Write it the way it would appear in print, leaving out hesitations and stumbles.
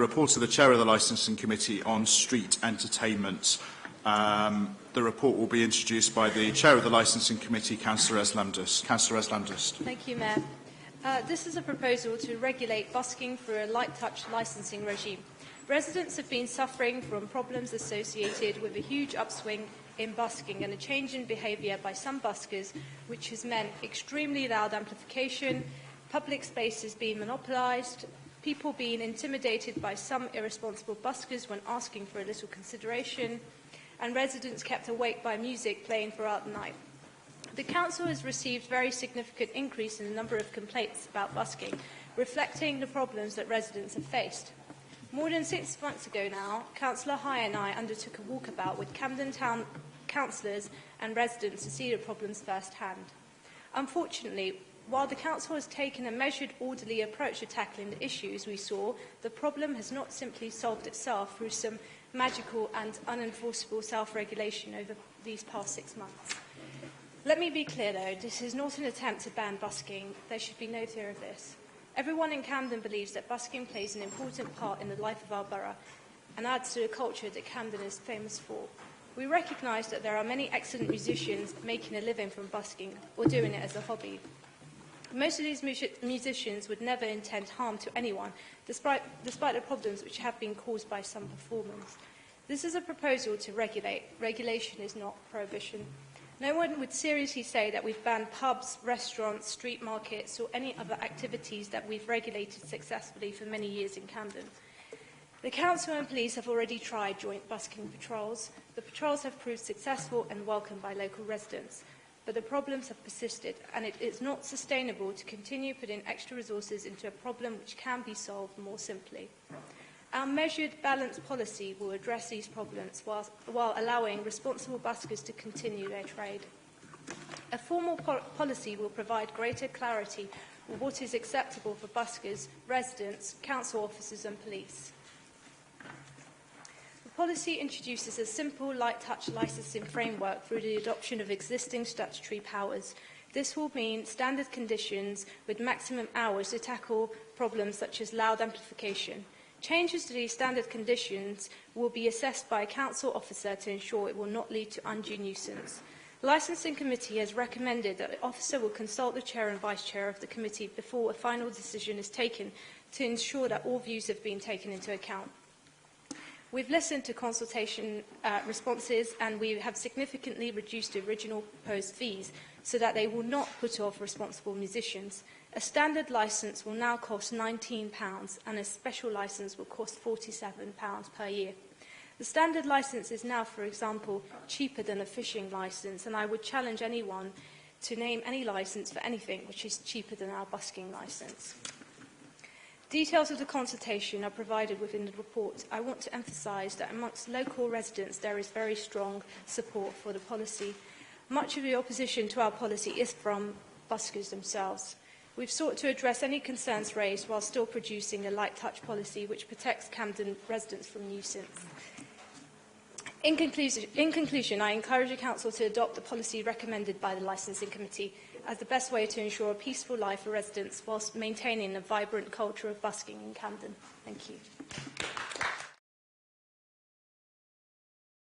report of the Chair of the Licensing Committee on Street Entertainment. The report will be introduced by the Chair of the Licensing Committee, Cllr Eslamdoust. Cllr Eslamdoust. Thank you, Mayor. This is a proposal to regulate busking through a light-touch licensing regime. Residents have been suffering from problems associated with a huge upswing in busking and a change in behaviour by some buskers, which has meant extremely loud amplification, public spaces being monopolised, people being intimidated by some irresponsible buskers when asking for a little consideration, and residents kept awake by music playing throughout the night. The Council has received a very significant increase in the number of complaints about busking, reflecting the problems that residents have faced. More than 6 months ago now, Councillor High and I undertook a walkabout with Camden Town councillors and residents to see the problems firsthand. Unfortunately, while the Council has taken a measured, orderly approach to tackling the issues we saw, the problem has not simply solved itself through some magical and unenforceable self-regulation over these past 6 months. Let me be clear, though, this is not an attempt to ban busking. There should be no fear of this. Everyone in Camden believes that busking plays an important part in the life of our borough and adds to the culture that Camden is famous for. We recognise that there are many excellent musicians making a living from busking or doing it as a hobby. Most of these musicians would never intend harm to anyone, despite the problems which have been caused by some performers. This is a proposal to regulate. Regulation is not prohibition. No one would seriously say that we've banned pubs, restaurants, street markets, or any other activities that we've regulated successfully for many years in Camden. The Council and police have already tried joint busking patrols. The patrols have proved successful and welcomed by local residents. But the problems have persisted, and it is not sustainable to continue putting extra resources into a problem which can be solved more simply. Our measured, balanced policy will address these problems while allowing responsible buskers to continue their trade. A formal policy will provide greater clarity on what is acceptable for buskers, residents, council officers and police. The policy introduces a simple, light-touch licensing framework through the adoption of existing statutory powers. This will mean standard conditions with maximum hours to tackle problems such as loud amplification. Changes to these standard conditions will be assessed by a council officer to ensure it will not lead to undue nuisance. The Licensing Committee has recommended that the officer will consult the Chair and Vice Chair of the Committee before a final decision is taken to ensure that all views have been taken into account. We've listened to consultation responses and we have significantly reduced the original proposed fees so that they will not put off responsible musicians. A standard licence will now cost £19 and a special licence will cost £47 per year. The standard licence is now, for example, cheaper than a fishing licence, and I would challenge anyone to name any licence for anything which is cheaper than our busking licence. Details of the consultation are provided within the report. I want to emphasise that amongst local residents there is very strong support for the policy. Much of the opposition to our policy is from buskers themselves. We've sought to address any concerns raised while still producing a light-touch policy which protects Camden residents from nuisance. In conclusion, I encourage the Council to adopt the policy recommended by the Licensing Committee as the best way to ensure a peaceful life for residents whilst maintaining a vibrant culture of busking in Camden. Thank you.